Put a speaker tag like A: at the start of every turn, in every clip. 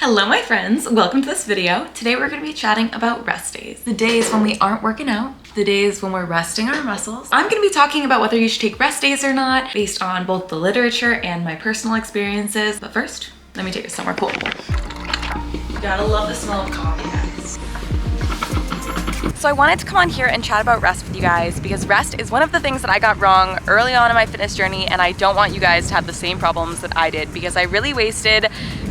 A: Hello my friends, welcome to this video. Today we're going to be chatting about rest days. The days when we aren't working out, the days when we're resting our muscles. I'm going to be talking about whether you should take rest days or not based on both the literature and my personal experiences. But first, let me take you somewhere cool. You gotta love the smell of coffee, guys. So I wanted to come on here and chat about rest with you guys because rest is one of the things that I got wrong early on in my fitness journey, and I don't want you guys to have the same problems that I did because I really wasted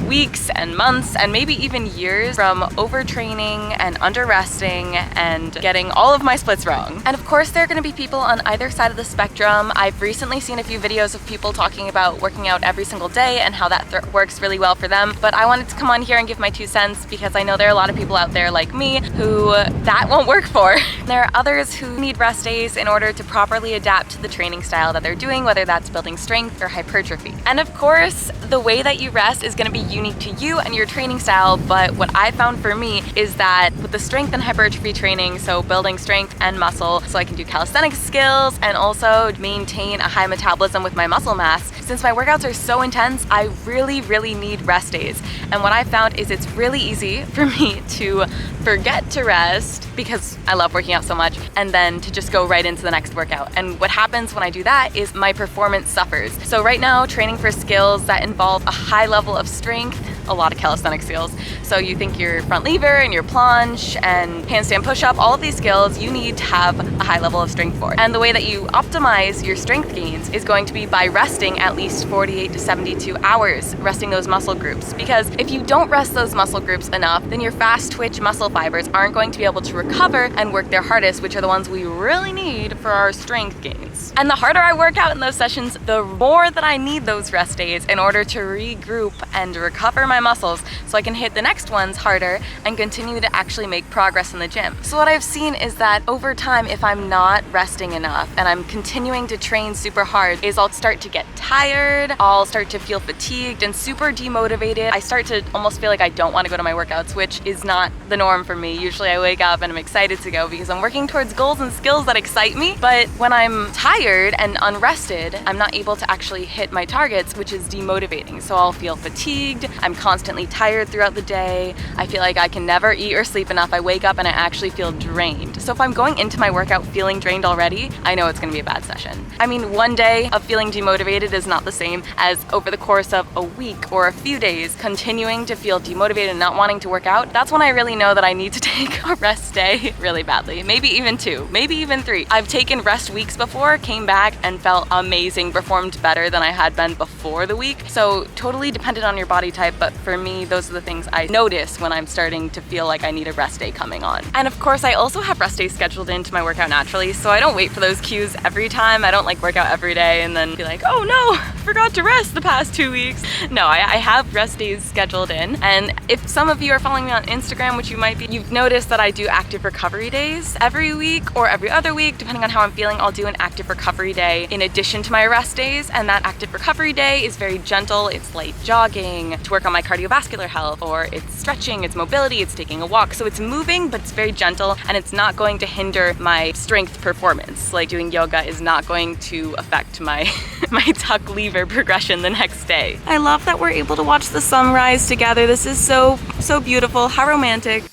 A: weeks and months and maybe even years from overtraining and under resting and getting all of my splits wrong. And of course there are going to be people on either side of the spectrum. I've recently seen a few videos of people talking about working out every single day and how that works really well for them, but I wanted to come on here and give my 2 cents because I know there are a lot of people out there like me who that won't work for. There are others who need rest days in order to properly adapt to the training style that they're doing, whether that's building strength or hypertrophy. And of course the way that you rest is going to be unique to you and your training style, but what I found for me is that with the strength and hypertrophy training, so building strength and muscle so I can do calisthenics skills and also maintain a high metabolism with my muscle mass, since my workouts are so intense, I really need rest days. And what I found is it's really easy for me to forget to rest because I love working out so much and then to just go right into the next workout. And what happens when I do that is my performance suffers. So right now, training for skills that involve a high level of strength, a lot of calisthenic skills. So you think your front lever and your plunge and handstand push-up, all of these skills you need to have a high level of strength for. And the way that you optimize your strength gains is going to be by resting at least 48 to 72 hours, resting those muscle groups. Because if you don't rest those muscle groups enough, then your fast twitch muscle fibers aren't going to be able to recover and work their hardest, which are the ones we really need for our strength gains. And the harder I work out in those sessions, the more that I need those rest days in order to regroup and recover my muscles so I can hit the next ones harder and continue to actually make progress in the gym. So what I've seen is that over time, if I'm not resting enough and I'm continuing to train super hard, is I'll start to get tired, I'll start to feel fatigued and super demotivated. I start to almost feel like I don't want to go to my workouts, which is not the norm for me. Usually I wake up and I'm excited to go because I'm working towards goals and skills that excite me. But when I'm tired and unrested, I'm not able to actually hit my targets, which is demotivating. So I'll feel fatigued, I'm constantly tired throughout the day, I feel like I can never eat or sleep enough, I wake up and I actually feel drained. So if I'm going into my workout feeling drained already, I know it's going to be a bad session. I mean, one day of feeling demotivated is not the same as over the course of a week or a few days continuing to feel demotivated and not wanting to work out. That's when I really know that I need to take a rest day really badly. Maybe even 2, maybe even 3. I've taken rest weeks before, came back and felt amazing, performed better than I had been before the week. So totally dependent on your body type, but for me, those are the things I notice when I'm starting to feel like I need a rest day coming on. And of course, I also have rest days scheduled into my workout naturally, so I don't wait for those cues every time. I don't like work out every day and then be like, oh no, forgot to rest the past 2 weeks. No, I have rest days scheduled in. And if some of you are following me on Instagram, which you might be, you've noticed that I do active recovery days every week or every other week, depending on how I'm feeling. I'll do an active recovery day in addition to my rest days. And that active recovery day is very gentle. It's light jogging to work on my cardiovascular health, or it's stretching, it's mobility, it's taking a walk. So it's moving, but it's very gentle and it's not going to hinder my strength performance. Like doing yoga is not going to affect my my tuck lever progression the next day. I love that we're able to watch the sunrise together. This is so beautiful. How romantic.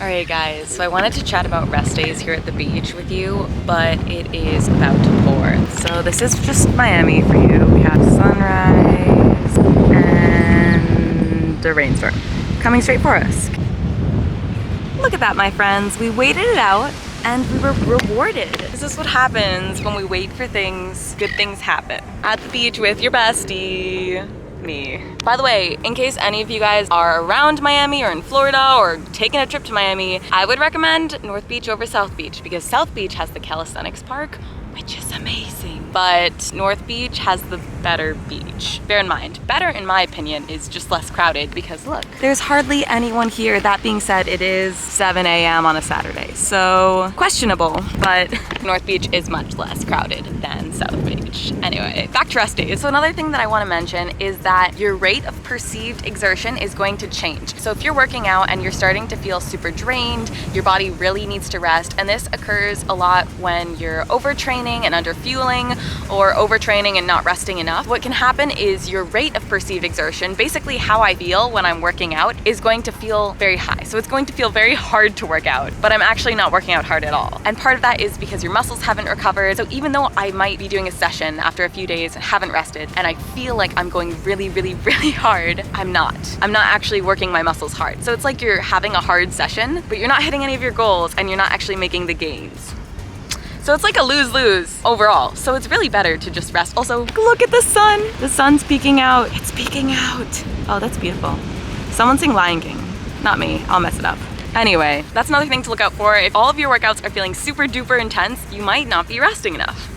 A: Alright guys, so I wanted to chat about rest days here at the beach with you, but it is about to pour. So this is just Miami for you. We have sunrise and a rainstorm coming straight for us. Look at that, my friends. We waited it out and we were rewarded. This is what happens when we wait for things. Good things happen. At the beach with your bestie. Me. By the way, in case any of you guys are around Miami or in Florida or taking a trip to Miami, I would recommend North Beach over South Beach because South Beach has the Calisthenics Park, which is amazing. But North Beach has the better beach. Bear in mind, better in my opinion is just less crowded because look, there's hardly anyone here. That being said, it is 7 a.m. on a Saturday, so questionable, but North Beach is much less crowded than South Beach. Anyway, back to rest days. So another thing that I want to mention is that your rate of perceived exertion is going to change. So if you're working out and you're starting to feel super drained, your body really needs to rest. And this occurs a lot when you're overtraining and underfueling, or overtraining and not resting enough. What can happen is your rate of perceived exertion, basically how I feel when I'm working out, is going to feel very high. So it's going to feel very hard to work out, but I'm actually not working out hard at all. And part of that is because your muscles haven't recovered. So even though I might be doing a session after a few days and haven't rested, and I feel like I'm going really, really, really hard, I'm not actually working my muscles hard. So it's like you're having a hard session, but you're not hitting any of your goals and you're not actually making the gains. So it's like a lose-lose overall. So it's really better to just rest. Also, look at the sun. The sun's peeking out. It's peeking out. Oh, that's beautiful. Someone sing Lion King. Not me, I'll mess it up. Anyway, that's another thing to look out for. If all of your workouts are feeling super duper intense, you might not be resting enough.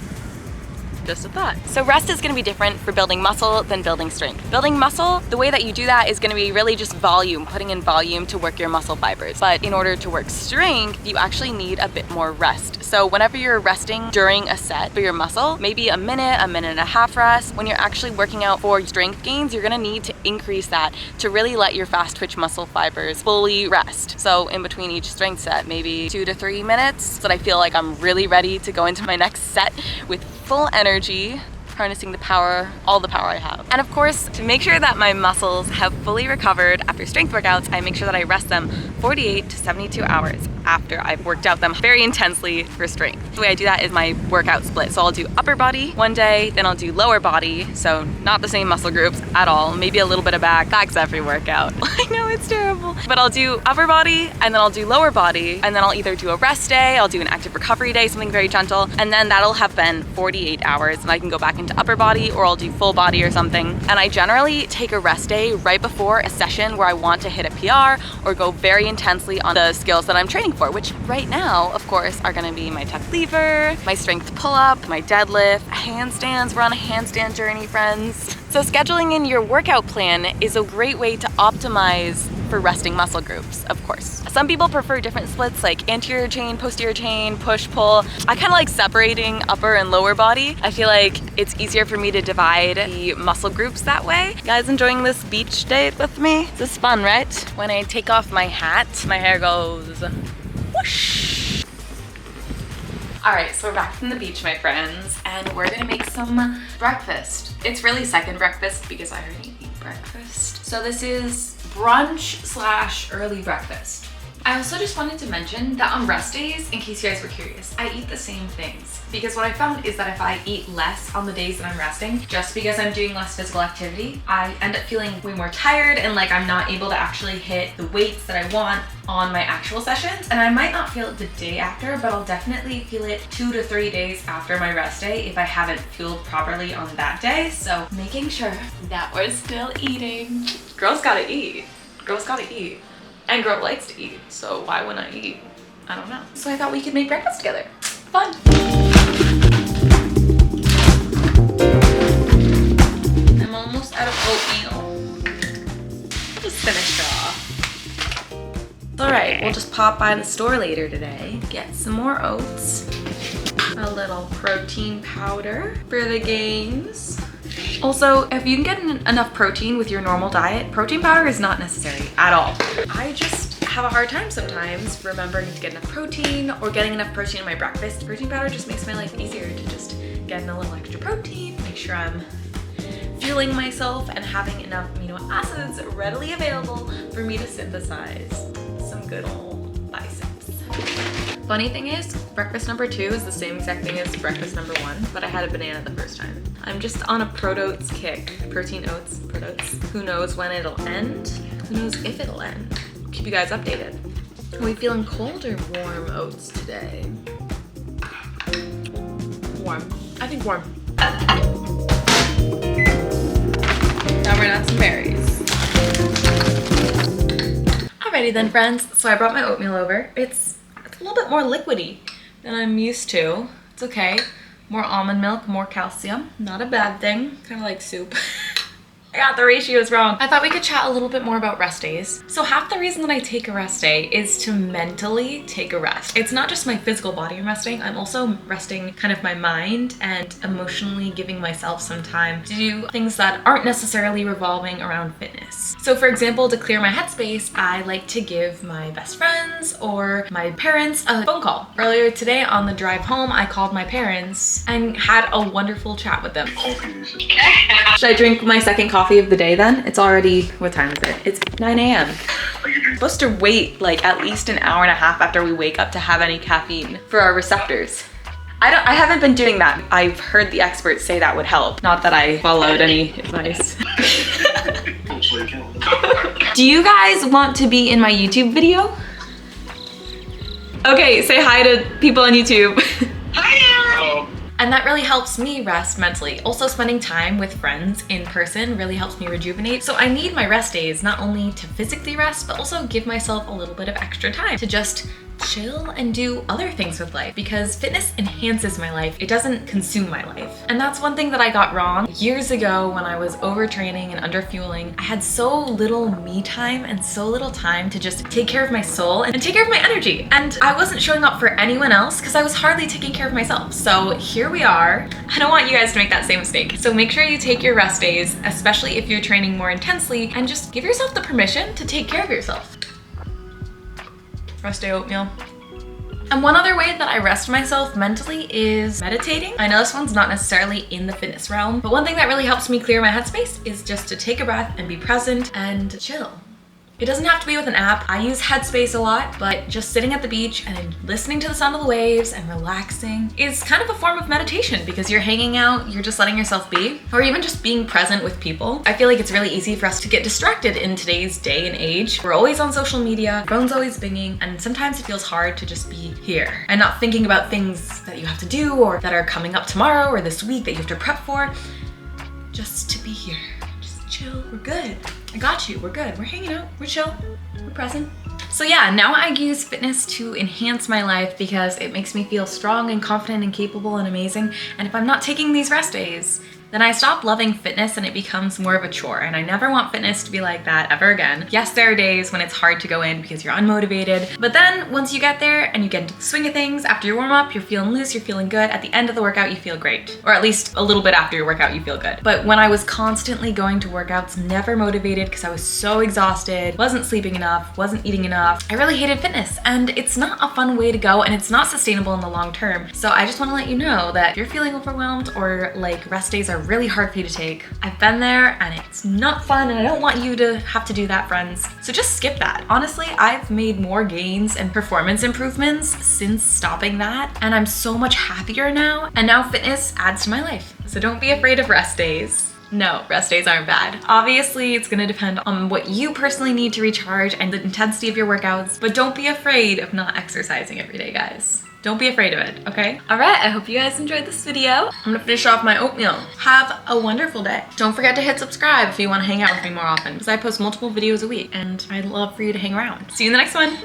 A: Just a thought. So rest is going to be different for building muscle than building strength. Building muscle, the way that you do that is going to be really just volume, putting in volume to work your muscle fibers. But in order to work strength, you actually need a bit more rest. So whenever you're resting during a set for your muscle, maybe a minute and a half rest, when you're actually working out for strength gains, you're going to need to increase that to really let your fast twitch muscle fibers fully rest. So in between each strength set, maybe 2 to 3 minutes, so that I feel like I'm really ready to go into my next set with full energy, harnessing the power, all the power I have. And of course, to make sure that my muscles have fully recovered after strength workouts, I make sure that I rest them 48 to 72 hours after I've worked out them very intensely for strength. The way I do that is my workout split. So I'll do upper body one day, then I'll do lower body. So not the same muscle groups at all. Maybe a little bit of back. Back's every workout. I know it's terrible. But I'll do upper body and then I'll do lower body. And then I'll either do a rest day, I'll do an active recovery day, something very gentle. And then that'll have been 48 hours and I can go back into upper body, or I'll do full body or something. And I generally take a rest day right before a session where I want to hit a PR or go very intensely on the skills that I'm training for, which right now, of course, are gonna be my tuck lever, my strength pull-up, my deadlift, handstands. We're on a handstand journey, friends. So scheduling in your workout plan is a great way to optimize for resting muscle groups, of course. Some people prefer different splits like anterior chain, posterior chain, push, pull. I kind of like separating upper and lower body. I feel like it's easier for me to divide the muscle groups that way. You guys enjoying this beach date with me? This is fun, right? When I take off my hat, my hair goes whoosh. All right, so we're back from the beach, my friends, and we're gonna make some breakfast. It's really second breakfast because I already ate breakfast. So this is brunch / early breakfast. I also just wanted to mention that on rest days, in case you guys were curious, I eat the same things. Because what I found is that if I eat less on the days that I'm resting, just because I'm doing less physical activity, I end up feeling way more tired and like I'm not able to actually hit the weights that I want on my actual sessions. And I might not feel it the day after, but I'll definitely feel it 2 to 3 days after my rest day if I haven't fueled properly on that day. So making sure that we're still eating. Girls gotta eat. Girls gotta eat. And girl likes to eat, so why wouldn't I eat? I don't know. So I thought we could make breakfast together. Fun. I'm almost out of oatmeal. Just finished it off. All right, we'll just pop by the store later today, get some more oats, a little protein powder for the gains. Also, if you can get enough protein with your normal diet, protein powder is not necessary at all. I just have a hard time sometimes remembering to get enough protein or getting enough protein in my breakfast. Protein powder just makes my life easier to just get in a little extra protein, make sure I'm fueling myself and having enough amino acids readily available for me to synthesize some good old biceps. Funny thing is, breakfast number 2 is the same exact thing as breakfast number 1, but I had a banana the first time. I'm just on a Prototes kick. Protein oats, Prototes. Who knows when it'll end? Who knows if it'll end? Keep you guys updated. Are we feeling cold or warm oats today? Warm. I think warm. Now we're gonna add some berries. Alrighty then, friends. So I brought my oatmeal over. It's a little bit more liquidy than I'm used to. It's okay. More almond milk, more calcium. Not a bad thing. Kind of like soup. I got the ratios wrong. I thought we could chat a little bit more about rest days. So half the reason that I take a rest day is to mentally take a rest. It's not just my physical body I'm resting, I'm also resting kind of my mind and emotionally giving myself some time to do things that aren't necessarily revolving around fitness. So for example, to clear my headspace, I like to give my best friends or my parents a phone call. Earlier today on the drive home, I called my parents and had a wonderful chat with them. Should I drink my second coffee of the day then? It's already, what time is it? It's 9 a.m. We're supposed to wait like at least an hour and a half after we wake up to have any caffeine for our receptors. I haven't been doing that. I've heard the experts say that would help. Not that I followed any advice. Do you guys want to be in my YouTube video? Okay, say hi to people on YouTube. Hi. And that really helps me rest mentally. Also, spending time with friends in person really helps me rejuvenate. So I need my rest days not only to physically rest, but also give myself a little bit of extra time to just chill and do other things with life, because fitness enhances my life. It doesn't consume my life. And that's one thing that I got wrong years ago when I was overtraining and underfueling. I had so little me time and so little time to just take care of my soul and take care of my energy. And I wasn't showing up for anyone else because I was hardly taking care of myself. So here we are. I don't want you guys to make that same mistake. So make sure you take your rest days, especially if you're training more intensely, and just give yourself the permission to take care of yourself. Rest day oatmeal. And one other way that I rest myself mentally is meditating. I know this one's not necessarily in the fitness realm, but one thing that really helps me clear my headspace is just to take a breath and be present and chill. It doesn't have to be with an app. I use Headspace a lot, but just sitting at the beach and listening to the sound of the waves and relaxing is kind of a form of meditation, because you're hanging out, you're just letting yourself be, or even just being present with people. I feel like it's really easy for us to get distracted in today's day and age. We're always on social media, phone's always binging, and sometimes it feels hard to just be here and not thinking about things that you have to do or that are coming up tomorrow or this week that you have to prep for. Just to be here. Chill, we're good. I got you, we're good. We're hanging out, we're chill, we're present. So yeah, now I use fitness to enhance my life because it makes me feel strong and confident and capable and amazing. And if I'm not taking these rest days, then I stop loving fitness and it becomes more of a chore. And I never want fitness to be like that ever again. Yes, there are days when it's hard to go in because you're unmotivated. But then once you get there and you get into the swing of things, after your warm up, you're feeling loose, you're feeling good. At the end of the workout, you feel great. Or at least a little bit after your workout, you feel good. But when I was constantly going to workouts, never motivated because I was so exhausted, wasn't sleeping enough, wasn't eating enough, I really hated fitness. And it's not a fun way to go and it's not sustainable in the long term. So I just want to let you know that if you're feeling overwhelmed or like rest days are really hard for you to take, I've been there and it's not fun and I don't want you to have to do that, friends. So just skip that. Honestly, I've made more gains and performance improvements since stopping that, and I'm so much happier now, and now fitness adds to my life. So don't be afraid of rest days. No, rest days aren't bad. Obviously, it's gonna depend on what you personally need to recharge and the intensity of your workouts, but don't be afraid of not exercising every day, guys. Don't be afraid of it, okay? All right, I hope you guys enjoyed this video. I'm gonna finish off my oatmeal. Have a wonderful day. Don't forget to hit subscribe if you wanna hang out with me more often, because I post multiple videos a week and I'd love for you to hang around. See you in the next one,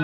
A: bye!